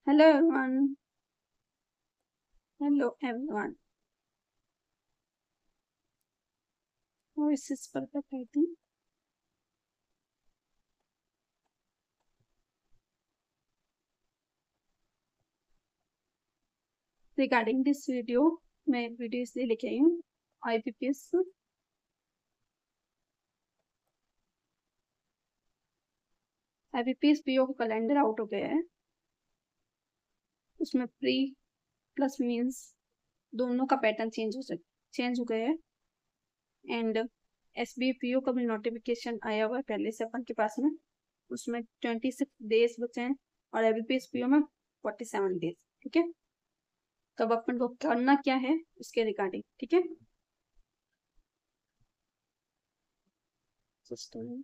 Hello everyone. Hello everyone. Voice is perfect, I think. Regarding this video, मैं video इसलिए लेके आई हूँ IBPS PO का कैलेंडर आउट हो गया है। उसमें प्री प्लस मीन्स दोनों का पैटर्न चेंज हो गया है। एंड SBPO का भी नोटिफिकेशन आया हुआ है पहले से अपन के पास में। उसमें 26 डेज बचे हैं और IBPS PO में 47 डेज। ठीक है, तब अपन को करना क्या है इसके रिगार्डिंग। ठीक है, सिस्टम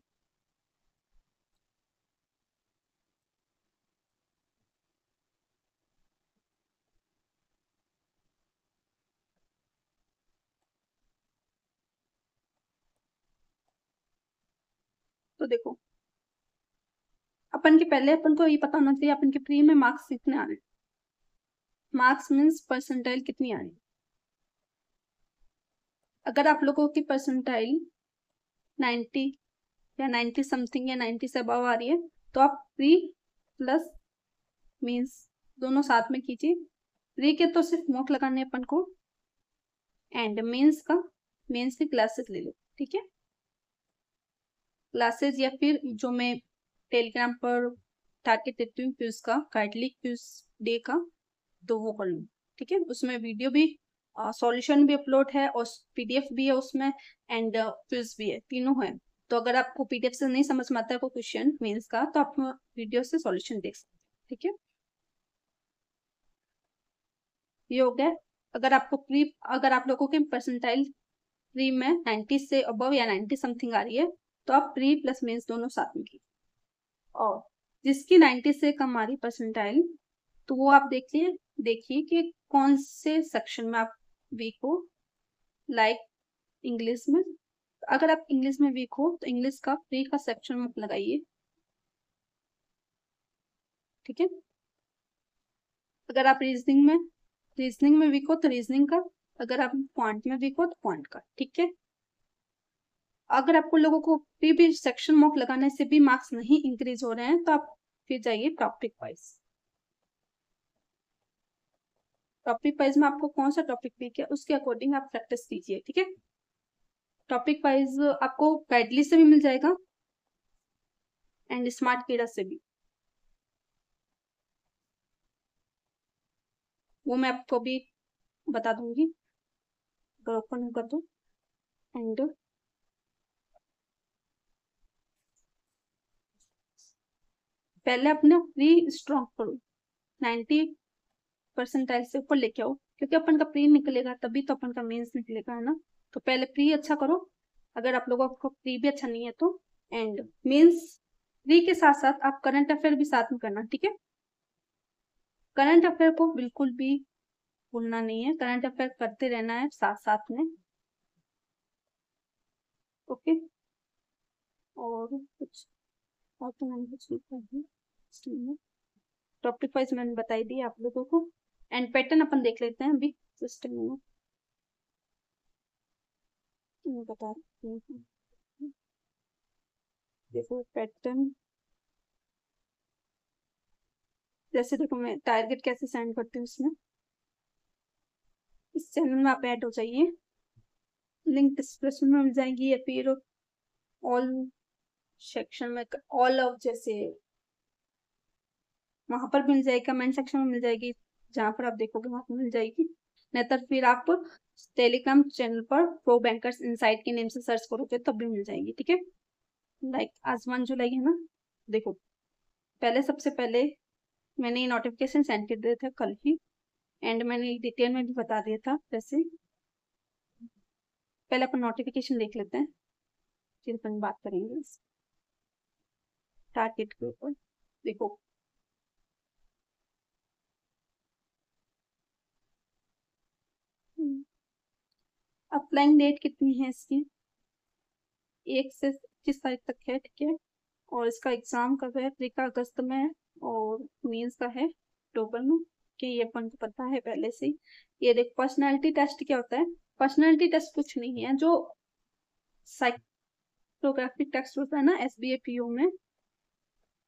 तो देखो, अपन को ये पता होना चाहिए अपन के प्री में मार्क्स कितने आ रहे हैं। मार्क्स मीन्स परसेंटाइल कितनी आ रही है। अगर आप लोगों की परसेंटाइल 90 या 90 समथिंग या 90 से अबव आ रही है तो आप प्री प्लस मीन्स दोनों साथ में कीजिए। प्री के तो सिर्फ मॉक लगाने अपन को, एंड मेंस की क्लासेस ले लो। ठीक है, क्लासेस या फिर जो मैं टेलीग्राम पर टारगेट देती हूँ क्विज का, काइंडली क्विज डे का, तो वो कर लूँ। ठीक है, उसमें वीडियो भी सॉल्यूशन भी अपलोड है और PDF भी है उसमें, एंड क्विज भी है, तीनों है। तो अगर आपको PDF से नहीं समझ में आता है कोई क्वेश्चन मेंस का तो आप वीडियो से सॉल्यूशन देख सकते हैं। ठीक है, ये हो गया। अगर आप लोगों के परसेंटाइल प्री में 90 से अबव या 90 समथिंग आ रही है तो आप प्री प्लस मेंस दोनों साथ में कीजिए। और जिसकी 90 से कम आ रही परसेंटाइल तो वो आप देखिए कि कौन से सेक्शन में आप वीक हो। लाइक इंग्लिश में, अगर आप इंग्लिश में वीक हो तो इंग्लिश का प्री का सेक्शन मत लगाइए। ठीक है, अगर आप रीजनिंग में वीक हो तो रीजनिंग का, अगर आप क्वांट में वीक हो तो क्वांट का। ठीक है, अगर आपको लोगों को प्री भी सेक्शन मॉक लगाने से भी मार्क्स नहीं इंक्रीज हो रहे हैं तो आप फिर जाइए टॉपिक वाइज। टॉपिक वाइज में आपको कौन सा टॉपिक वीक है उसके अकॉर्डिंग आप प्रैक्टिस कीजिए। ठीक है, टॉपिक वाइज आपको गाइडली से भी मिल जाएगा एंड स्मार्ट कीड़ा से भी, वो मैं आपको भी बता दूंगी अगर ओपन होगा तो। एंड पहले अपने प्री स्ट्रॉन्ग करो, 90 परसेंटाइल से ऊपर लेके आओ, क्योंकि अपन का प्री निकलेगा तभी तो अपन का मेंस निकलेगा, है ना। तो पहले प्री अच्छा करो, अगर आप लोगों को प्री भी अच्छा नहीं है तो। एंड मेंस प्री के साथ साथ आप करंट अफेयर भी साथ में करना। ठीक है, करंट अफेयर को बिल्कुल भी भूलना नहीं है, करंट अफेयर करते रहना है साथ साथ में। ओके, और कुछ और तो मैंने कुछ लिखा है, टॉपिक वाइज मैंने बताई दी आप लोगों को। एंड पैटर्न अपन देख लेते हैं अभी सिस्टम में, मैं बता रही हूँ। देखो पैटर्न, जैसे देखो मैं टारगेट कैसे सेंड करती हूँ इसमें, इस चैनल में आप ऐड हो जाइए, लिंक डिस्क्रिप्शन में मिल जाएगी या फिर ऑल सेक्शन में, ऑल ऑफ जैसे वहां पर मिल जाएगी, कमेंट सेक्शन में मिल जाएगी, जहां पर आप देखोगे वहां पर मिल जाएगी। नहीं तो फिर आप टेलीग्राम चैनल पर प्रो बैंकर्स इनसाइट के नेम से सर्च करोगे तब भी मिल जाएगी। ठीक है, लाइक आज 1 जुलाई है ना, देखो पहले सबसे पहले मैंने ये नोटिफिकेशन सेंड कर दिया था कल ही, एंड मैंने डिटेल में भी बता दिया था। जैसे पहले अपन नोटिफिकेशन देख लेते हैं फिर अपन बात करेंगे टारगेट के ऊपर। देखो अप्लाइंग डेट कितनी है इसकी, 1 से 25 तारीख तक है। ठीक है, और इसका एग्जाम कब है, 3 अगस्त में है और मेंस का है अक्टूबर में, कि ये अपन को पता है पहले से। ये देख, पर्सनैलिटी टेस्ट क्या होता है? पर्सनैलिटी टेस्ट कुछ नहीं है, जो साइकोग्राफिक टेस्ट होता है ना SBA PO में,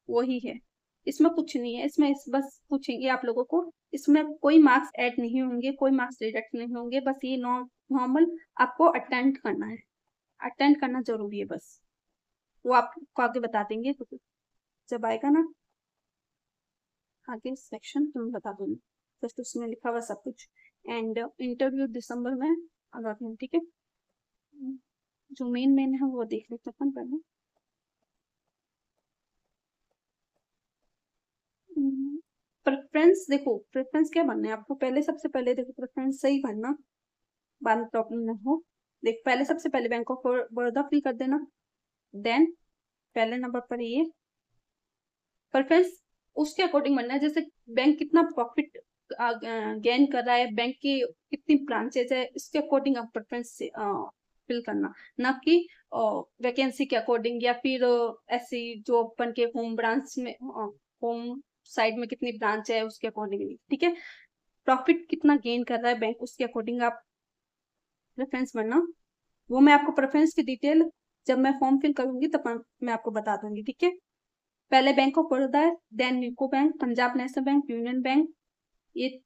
वही है। इसमें कुछ नहीं है, इसमें बस पूछेंगे आप लोगों को, इसमें कोई मार्क्स ऐड नहीं होंगे, कोई मार्क्स डिडक्ट नहीं होंगे, बस ये नॉर्मल आपको अटेंड करना है, अटेंड करना जरूरी है बस। वो आपको आगे बता देंगे तो जब आएगा ना आगे सेक्शन तो मैं बता दूंगी, जस्ट उसमें लिखा हुआ सब कुछ। एंड इंटरव्यू दिसंबर में अगर, ठीक है। जो मेन है वो देख लेते अपन पहले। प्रेफरेंस देखो, प्रेफरेंस क्या बनना है आपको, पहले सबसे पहले देखो प्रेफरेंस सही भरना, बाद में प्रॉब्लम ना हो। देख, पहले सबसे पहले बैंक ऑफ बड़ौदा फिल कर देना, देन पहले नंबर पर ये प्रेफरेंस उसके अकॉर्डिंग बनना है, जैसे बैंक कितना प्रॉफिट गेन कर रहा है, बैंक की कितनी ब्रांचेज है, इसके अकॉर्डिंग आप प्रेफरेंस फिल करना, ना कि वैकेंसी के अकॉर्डिंग, या फिर ऐसी जो अपन के होम ब्रांच में, होम साइड में कितनी ब्रांच है उसके अकॉर्डिंग, ठीक है। प्रॉफिट कितना गेन कर रहा है बैंक, उसके अकॉर्डिंग आप प्रेफरेंस बनना। वो मैं आपको प्रेफरेंस की डिटेल जब मैं फॉर्म फिल करूंगी तब मैं आपको बता दूंगी, ठीक है। पहले बैंक ऑफ बड़ौदा है, then UCO Bank, Punjab National Bank, Union Bank, ये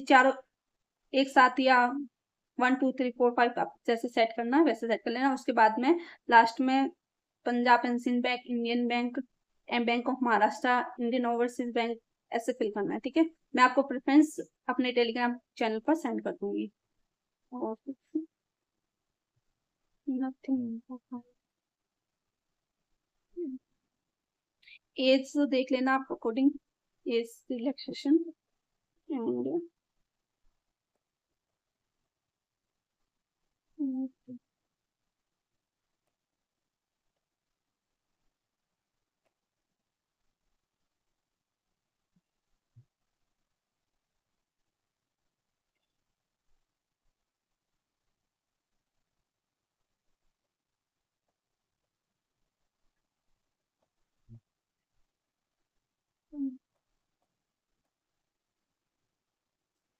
चारों एक साथ, या 1 2 3 4 5 आप जैसे सेट करना है वैसे सेट कर लेना। उसके बाद में लास्ट में Punjab and Sindh Bank, Indian Bank and Bank of Maharashtra, Indian Overseas Bank, ऐसे फिल करना है, ठीक है। मैं आपको प्रेफरेंस अपने टेलीग्राम चैनल पर सेंड कर दूंगी। और नथिंग, एज देख लेना आप according, age relaxation and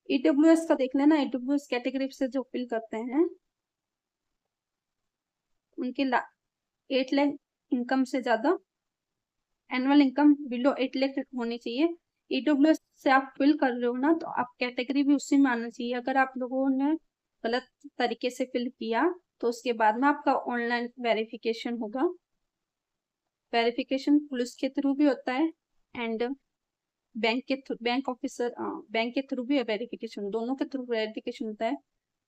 EWS का देख लेना, EWS कैटेगरी से जो फिल करते हैं उनकी 8 लाख इनकम से ज्यादा, एनुअल इनकम बिलो 8 लाख होनी चाहिए। EWS से आप फिल कर रहे हो ना, तो आप कैटेगरी भी उसी में आना चाहिए। अगर आप लोगों ने गलत तरीके से फिल किया तो उसके बाद में आपका ऑनलाइन वेरिफिकेशन होगा। वेरिफिकेशन पुलिस के थ्रू भी होता है एंड बैंक ऑफिसर, बैंक के थ्रू भी वेरिफिकेशन, दोनों के थ्रू वेरिफिकेशन होता है।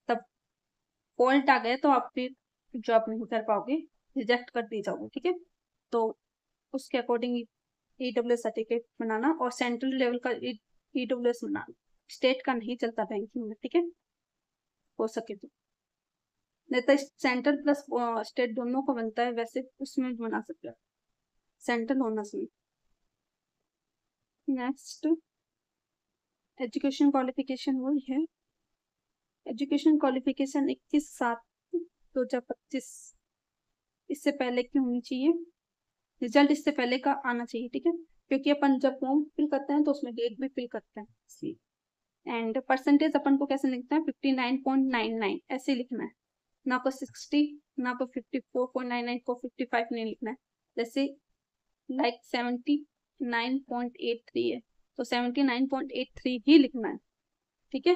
तब फॉल्ट आ गए तो आप फिर जॉब नहीं कर पाओगे, रिजेक्ट कर दी जाओगे, ठीक है। तो उसके अकॉर्डिंग EWS सर्टिफिकेट बनाना, और सेंट्रल लेवल का EWS बनाना, स्टेट का नहीं चलता बैंकिंग में, ठीक है, हो सके तो। नहीं तो सेंट्रल प्लस स्टेट दोनों को बनता है, वैसे उसमें बना सकते हो, सेंट्रल होना चाहिए। नेक्स्ट, एजुकेशन क्वालिफिकेशन वही है, एजुकेशन क्वालिफिकेशन 21/7/2025, इससे पहले की होनी चाहिए, रिजल्ट इससे पहले का आना चाहिए, ठीक है, क्योंकि अपन जब फॉर्म फिल करते हैं तो उसमें डेट भी फिल करते हैं इसलिए। एंड परसेंटेज अपन को कैसे लिखना है, 59.99 ऐसे लिखना है, ना को 60, ना को 54.99 को 55 नहीं लिखना है। जैसे लाइक 79.83 है तो 79.83 ही लिखना है, ठीक है।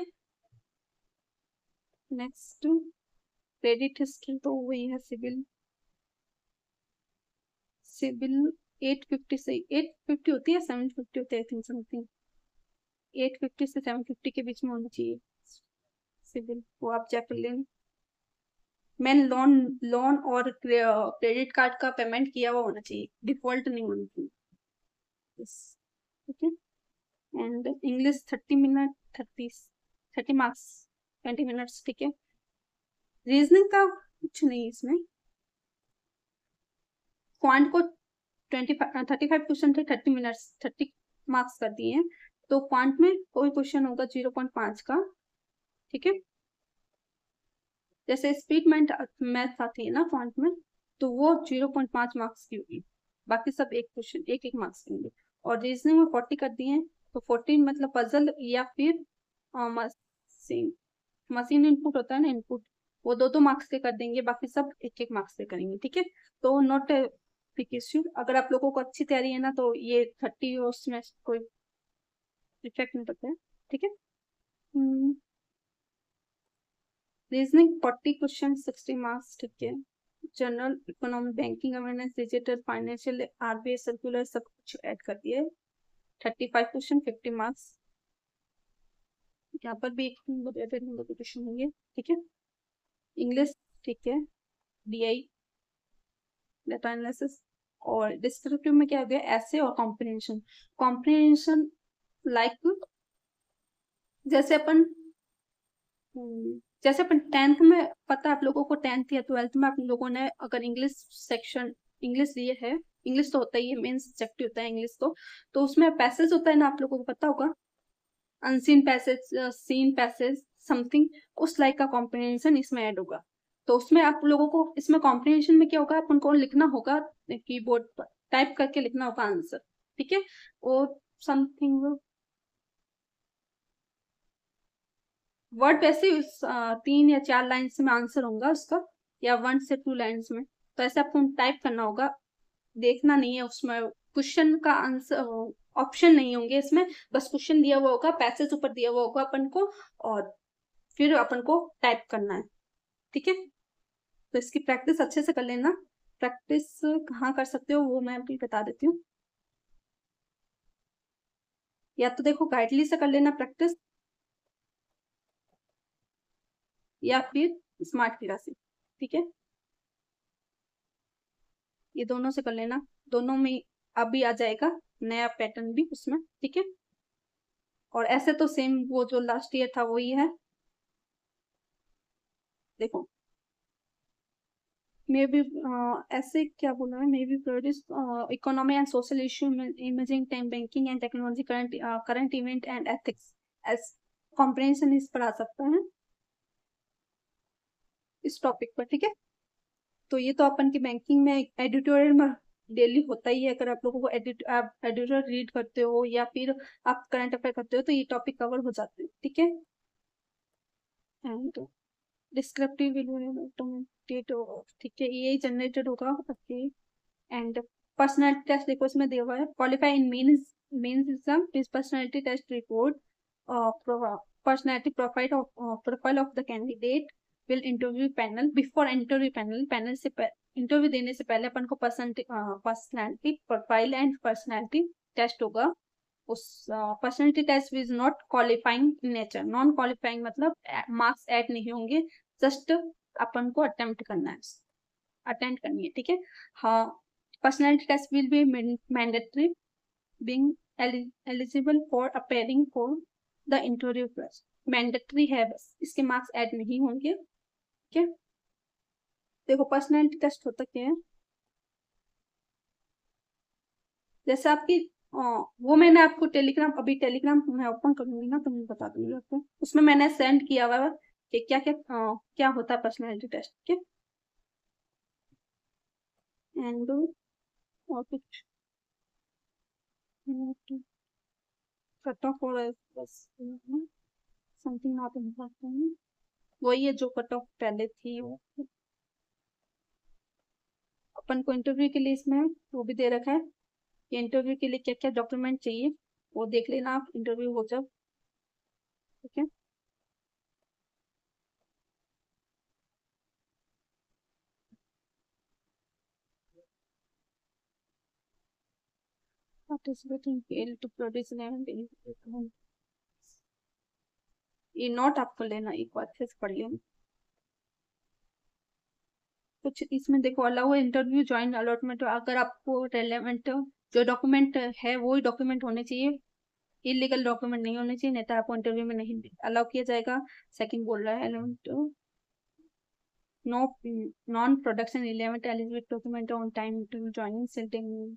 नेक्स्ट, क्रेडिट हिस्ट्री तो वही है, सिविल 850 से 850 होती है, 750 होती है, आई थिंक समथिंग 850 से 750 के बीच में होनी चाहिए सिविल, वो आप चेक कर लेना। मैंने लोन और क्रेडिट कार्ड का पेमेंट किया हुआ होना चाहिए, डिफॉल्ट नहीं होना चाहिए, ठीक है। And English 30 minute, 30 marks 20 minutes, ठीक है। रीजनिंग का कुछ नहीं इसमें, क्वांट को 35 क्वेश्चन थे, 30 मिनट्स 30 मार्क्स कर दिए हैं। तो क्वांट में कोई क्वेश्चन होगा 0.5 का, ठीक है। जैसे स्पीड मैथ आती है ना क्वांट में, तो वो 0.5 मार्क्स की होगी, बाकी सब एक क्वेश्चन एक मार्क्स के होंगे। और रीजनिंग में 40 कर दिए हैं तो 14 मतलब पजल या फिर मशीन मशीन इनपुट होता है ना, इनपुट, वो 2-2 मार्क्स के कर देंगे, बाकी सब 1-1 मार्क्स के करेंगे, ठीक है। तो नोट बिग इश्यू, अगर आप लोगों को अच्छी तैयारी है ना तो ये 30 उसमें कोई इफेक्ट नहीं पड़ता है, ठीक है। रीजनिंग 40 क्वेश्चन 60 मार्क्स, ठीक है। General economy, banking awareness, digital, financial, RBI circular, सब कुछ ऐड कर दिए। 35 क्वेश्चन 50 मार्क्स। यहाँ पर भी एक क्वेश्चन होंगे, ठीक है। इंग्लिश, ठीक है। DI, data analysis. और डिस्क्रिप्टिव में क्या हो गया, ऐसे और कॉम्प्रिहेंशन। कॉम्प्रिहेंशन लाइक जैसे अपन जैसे अपन 10th में, पता है आप लोगों को 10th या 12th में आप लोगों ने अगर इंग्लिश सेक्शन इंग्लिश लिए है, इंग्लिश तो होता ही है, मेन सब्जेक्ट होता है इंग्लिश, तो उसमें पैसेज होता है ना, आप लोगों को पता होगा, unseen passage, seen passage, something उस लाइक का कॉम्प्रिहेंशन इसमें ऐड होगा। तो उसमें आप लोगों को इसमें कॉम्प्रिहेंशन में क्या होगा, अपन को लिखना होगा कीबोर्ड पर, टाइप करके लिखना होगा आंसर, ठीक है। और समथिंग वर्ड वैसे 3 या 4 लाइन्स में आंसर होगा उसका, या 1 से 2 लाइन्स में, तो ऐसे आपको टाइप करना होगा, देखना नहीं है उसमें क्वेश्चन का आंसर, ऑप्शन नहीं होंगे इसमें, बस क्वेश्चन दिया हुआ होगा, पैसेज ऊपर दिया हुआ होगा अपन को, और फिर अपन को टाइप करना है, ठीक है। तो इसकी प्रैक्टिस अच्छे से कर लेना। प्रैक्टिस कहाँ कर सकते हो वो मैं अभी बता देती हूँ। या तो देखो गाइडली से कर लेना प्रैक्टिस, या फिर स्मार्ट क्लास से, ठीक है। ये दोनों से कर लेना, दोनों में अभी आ जाएगा नया पैटर्न भी उसमें, ठीक है। और ऐसे तो सेम वो जो लास्ट ईयर था वही है, देखो मे बी ऐसे क्या बोला है, maybe produce economy and social issue, imaging time, banking and technology, current event and ethics as comprehension इस पर आ सकता है इस टॉपिक पर, ठीक है। तो ये तो अपन की बैंकिंग में एडिटोरियल में डेली होता ही है, अगर आप लोगों को आप एडिटोरियल रीड करते हो या फिर आप करंट अफेयर करते हो तो ये टॉपिक कवर हो जाते हैं, ठीक है। एंड डिस्क्रिप्टिव विल ऑटोमेटेड, ठीक है, ये जनरेटेड होगा, ओके। एंड पर्सनैलिटी टेस्ट देखो इसमें दिया हुआ है, qualify in mains exam, this personality test report personality profile of the candidate will interview panel, before interview panel से इंटरव्यू देने से पहले अपन को personality profile and personality test होगा। उस personality test is not qualifying in nature, non qualifying मतलब marks add नहीं होंगे, जस्ट अपन को अटेम्प्ट करना है, अटेंड करनी है, ठीक है। हाँ, personality test will be mandatory, being eligible for appearing for the interview plus, mandatory है, बस इसके मार्क्स ऐड नहीं होंगे, ठीक है। देखो पर्सनैलिटी टेस्ट होता क्या है, जैसे आपकी वो मैंने आपको टेलीग्राम, अभी टेलीग्राम मैं ओपन करूंगी ना तो मैं बता दूंगी आपको, उसमें मैंने सेंड किया हुआ है कि क्या क्या क्या होता है पर्सनैलिटी टेस्ट, ठीक है। एंड और कुछ कट ऑफ और बस समथिंग नॉट इम्पोर्टेंट, वही है जो कट ऑफ पहले थी वो, अपन को इंटरव्यू के लिए इसमें वो भी दे रखा है कि इंटरव्यू के लिए क्या क्या डॉक्यूमेंट चाहिए, वो देख लेना आप इंटरव्यू हो जब, ठीक है। Participating failed to produce an ये नोट आपको लेना, एक बार फिर पढ़ लेना कुछ इसमें, देखो अलाउ इंटरव्यू ज्वाइन अलॉटमेंट, अगर आपको रेलेवेंट जो डॉक्यूमेंट है वही डॉक्यूमेंट होने चाहिए, इलीगल डॉक्यूमेंट नहीं होने चाहिए, नहीं तो आपको इंटरव्यू में नहीं अलाउ किया जाएगा। सेकंड बोल रहा है no non production relevant eligible document on time interview joining sitting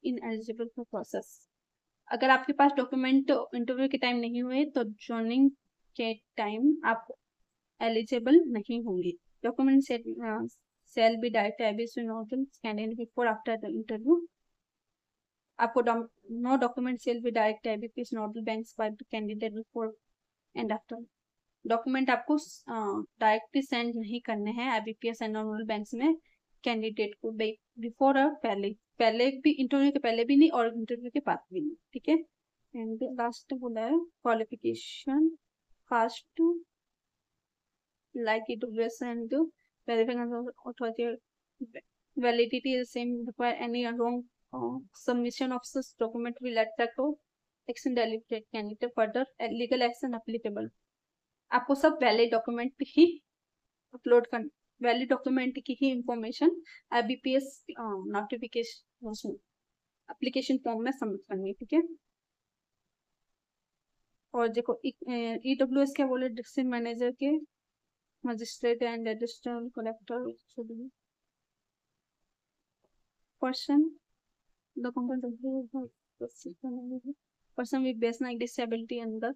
in eligible for process, अगर आपके पास डॉक्यूमेंट इंटरव्यू के टाइम नहीं हुए तो ज्वाइनिंग के टाइम आप एलिजिबल नहीं होंगे। Document shall be direct abuse to notice candidate before after the interview, आपको no document sell with direct IBPS nodal banks by the candidate before and after. Document आपको directly send नहीं करने हैं IBPS and nodal banks में candidate को, before और पहले, पहले भी, इंटरव्यू के पहले भी नहीं और इंटरव्यू के बाद भी नहीं, ठीक है। एंड लास्ट बोला है qualification caste like AWS and verifying authority validity is same, require any wrong submission of such document will attract to action deliberate candidate further legal action applicable। आपको सब वैलिड डॉक्यूमेंट ही upload कर, valid document की ही information IBPS notification application form में submit करनी है, ठीक है। और देखो ईडब्ल्यूएस क्या बोले, डिस्ट्रिक्ट मैनेजर के magistrate and additional collector should be person the person with baseline disability and the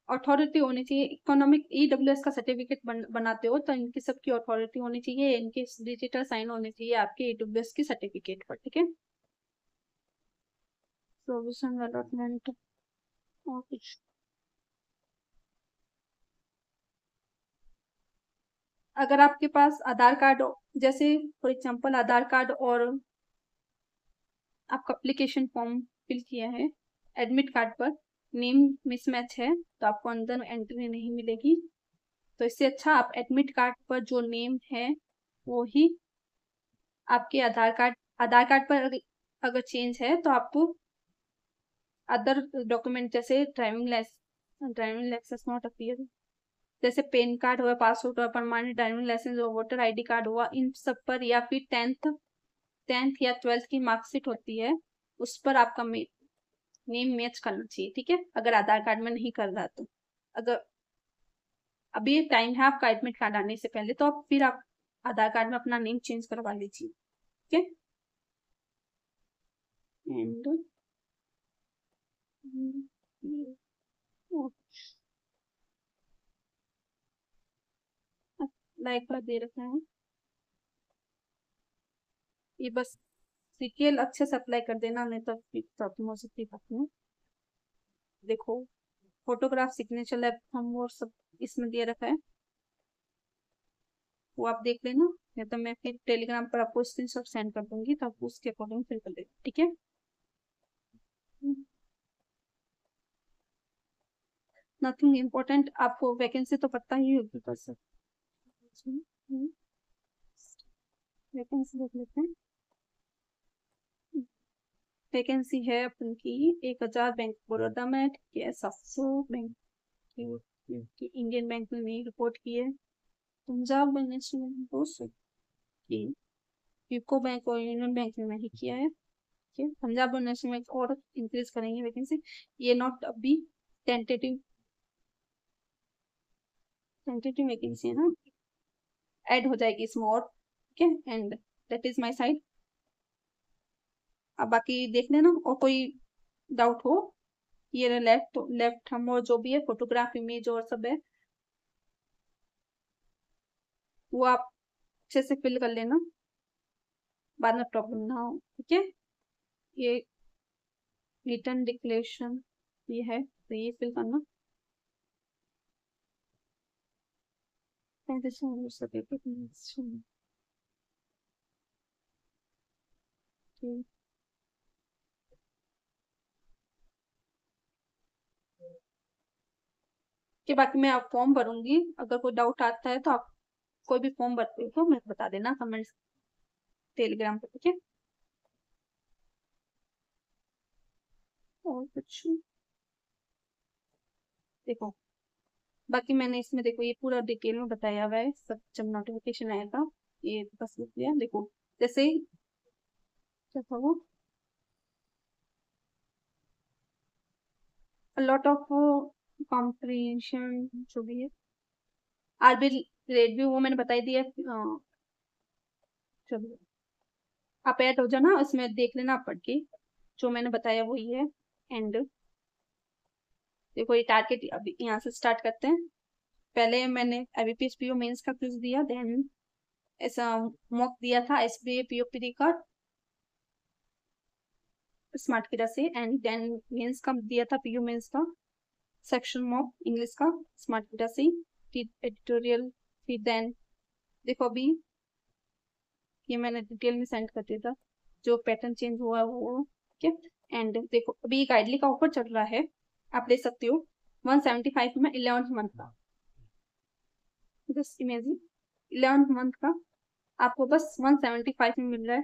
authority होनी चाहिए। इकोनॉमिक ईडब्ल्यूएस का सर्टिफिकेट बनाते हो तो इनकी सबकी अथॉरिटी होनी चाहिए, इनके डिजिटल साइन होने चाहिए आपके ईडब्ल्यूएस की सर्टिफिकेट पर, ठीक है। प्रोविजन अलॉटमेंट और कुछ, अगर आपके पास आधार कार्ड, जैसे फॉर एग्जांपल आधार कार्ड और आपका एप्लीकेशन फॉर्म फिल किया है, एडमिट कार्ड पर नेम मिसमैच है तो आपको अंदर एंट्री नहीं मिलेगी। तो इससे अच्छा आप एडमिट कार्ड पर जो नेम है वो ही आपके आधार कार्ड पर अगर चेंज है तो आपको अदर डॉक्यूमेंट जैसे ड्राइविंग लाइसेंस नॉट अपीयर, जैसे पेन कार्ड हुआ, पासपोर्ट हुआ, परमानेंट ड्राइविंग लाइसेंस हुआ, वोटर आईडी कार्ड हुआ, इन सब पर, या फिर टेंथ या 12th की मार्कशीट होती है उस पर आपका नेम मैच करना चाहिए, ठीक है। अगर आधार कार्ड में नहीं कर रहा तो, अगर अभी टाइम है आपका एडमिट कार्ड आने से पहले, तो आप फिर आप आधार कार्ड में अपना नेम चेंज करवा लीजिए, ठीक है। एंड लाइक पर दे रखा है ये, बस सीक्वल अच्छे से अप्लाई कर देना, नहीं तो प्रॉब्लम हो सकती है बात में। देखो फोटोग्राफ सिग्नेचर लैब हम वो सब इसमें दिया रखा है, वो आप देख लेना, या तो मैं फिर टेलीग्राम पर आपको स्क्रीनशॉट सेंड कर दूंगी तो आप उसके अकॉर्डिंग फिर कर लेना, ठीक है। नथिंग इम्पोर्टेंट, आपको वैकेंसी तो पता ही होगी बस। वैकेंसी देख लेते हैं। वैकेंसी है अपन की 1000 बैंक बड़ौदा में, ठीक है। 700 बैंक की इंडियन बैंक में नहीं रिपोर्ट की है, पंजाब नेशनल बैंक हो सकती, यूको बैंक और यूनियन बैंक में नहीं किया है, ठीक है। पंजाब और नेशनल बैंक और इंक्रीज करेंगे वैकेंसी, ये नॉट अभी टेंटेटिव वैकेंसी है ना, ऐड हो जाएगी इसमें और, ठीक है। And that is my side. अब बाकी देख लेना, और कोई डाउट हो, ये लेफ्ट हम और जो भी है फोटोग्राफ इमेज और सब है वो आप अच्छे से फिल कर लेना, बाद में प्रॉब्लम ना हो, ठीक है। ये रिटर्न डिक्लेरेशन ये है तो ये फिल करना। के बाकी मैं आप फॉर्म भरूंगी, अगर कोई डाउट आता है तो आप कोई भी फॉर्म भरते हो तो मैं बता देना कमेंट्स टेलीग्राम पे, ठीक है। और कुछ देखो, बाकी मैंने इसमें देखो ये पूरा डिटेल में बताया हुआ है सब, जब नोटिफिकेशन आया था ये बस लिख दिया। देखो जैसे क्या था वो, लॉट ऑफ कॉम्प्रिहेंशन जो भी है, आरबी रेट भी वो मैंने बताई दिया। चलो आप ऐड हो जाना, उसमें देख लेना आप पढ़ के, जो मैंने बताया वही है। एंड देखो ये टारगेट अभी यहाँ से स्टार्ट करते हैं। पहले मैंने आईबीपीएस पीओ मेंस का क्विज दिया, देन ऐसा मॉक दिया था एसबीए पीओपीडी का, स्मार्ट किडा से, एंड देन मेंस का दिया था, पीयू मेंस का सेक्शन मॉक इंग्लिश का स्मार्ट किडा से, फिर एडिटोरियल, फिर देन देखो अभी ये मैंने डिटेल में सेंड कर दिया था, जो पैटर्न चेंज हुआ वो, ठीक है। एंड देखो अभी गाइडली का ऑफर चल रहा है, आप ले सकते हो 175 में 11th मंथ का, जस्ट इमेजिन 11th मंथ का आपको बस 175 में मिल रहा है।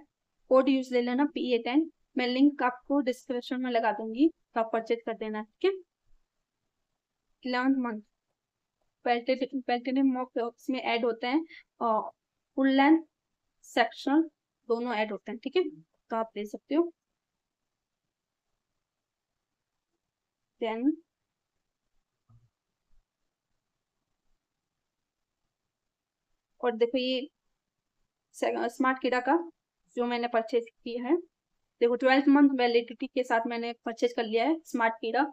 कोड यूज ले लेना PA10, मैं लिंक आपको डिस्क्रिप्शन में लगा दूंगी, तो आप परचेज कर देना, ठीक है। 11th मंथ पैल्टेनियम मॉक इसमें ऐड होते हैं, और फुल लेंथ सेक्शन दोनों ऐड होते हैं, ठीक है, तो आप ले सकते हो। देन और देखो ये स्मार्ट किडा का जो मैंने परचेज किया है, देखो 12th मंथ वैलिडिटी के साथ मैंने परचेज कर लिया है स्मार्ट किडा।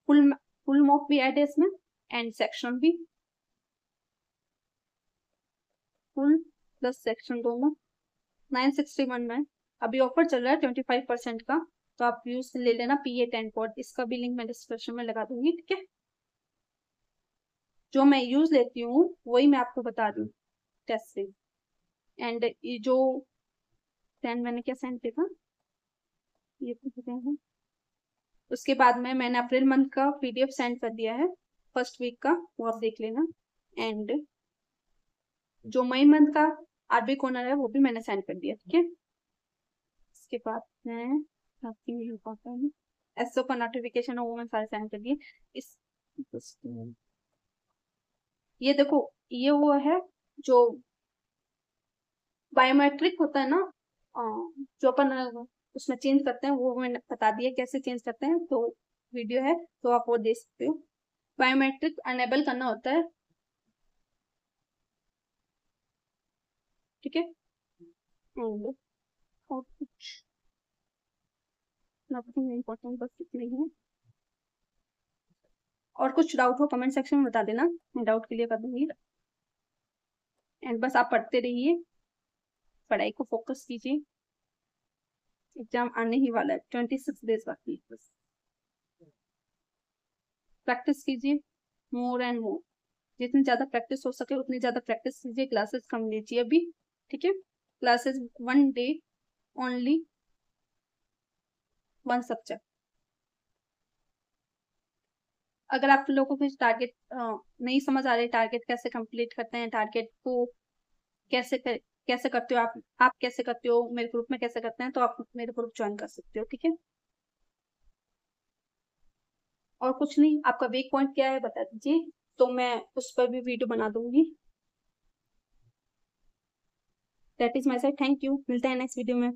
फुल फुल मॉक भी ऐड है इसमें, एंड सेक्शन भी, फुल प्लस सेक्शन दोनों 961 में। अभी ऑफर चल रहा है 25% का, तो आप यूज ले लेना PA10 कोड, इसका भी लिंक मैं डिस्क्रिप्शन में लगा दूंगी, ठीक है। जो मैं यूज लेती हूँ वही मैं आपको बता दूँ टेस्ट से। एंड ये जो सेंड मैंने क्या सेंड किया था, ये हैं, उसके बाद में मैंने अप्रैल मंथ का PDF सेंड कर दिया है, फर्स्ट वीक का, वो आप देख लेना। एंड जो मई मंथ का RB कॉर्नर है वो भी मैंने सेंड कर दिया, ठीक है। इसके बाद मैं एसओ का नोटिफिकेशन है वो मैं सारे सेंड कर दिए। इस ये देखो ये वो है जो बायोमेट्रिक होता है ना, जो अपन उसमें चेंज करते हैं, वो मैंने बता दिया कैसे चेंज करते हैं, तो वीडियो है तो आप वो देख सकते हो। बायोमेट्रिक अनेबल करना होता है, ठीक है। और कुछ नथिंग इम्पोर्टेंट, बस इतना ही है। और कुछ डाउट हो कमेंट सेक्शन में बता देना, मैं डाउट क्लियर कर दूंगी। एंड बस आप पढ़ते रहिए, पढ़ाई को फोकस कीजिए, एग्जाम आने ही वाला है, 26 डेज बाकी है, बस प्रैक्टिस कीजिए मोर एंड मोर, जितनी ज्यादा प्रैक्टिस हो सके उतनी ज्यादा प्रैक्टिस कीजिए, क्लासेस कम लीजिए अभी, ठीक है। Classes 1 day only 1 subject. अगर आप लोगों को टारगेट नहीं समझ आ रहे, टारगेट कैसे कंप्लीट करते हैं, टारगेट को कैसे करते हो आप कैसे करते हो, मेरे ग्रुप में कैसे करते हैं, तो आप मेरे ग्रुप ज्वाइन कर सकते हो, ठीक है। और कुछ नहीं, आपका वीक पॉइंट क्या है बता दीजिए, तो मैं उस पर भी वीडियो बना दूंगी। That is my side, thank you, मिलते हैं नेक्स्ट वीडियो में।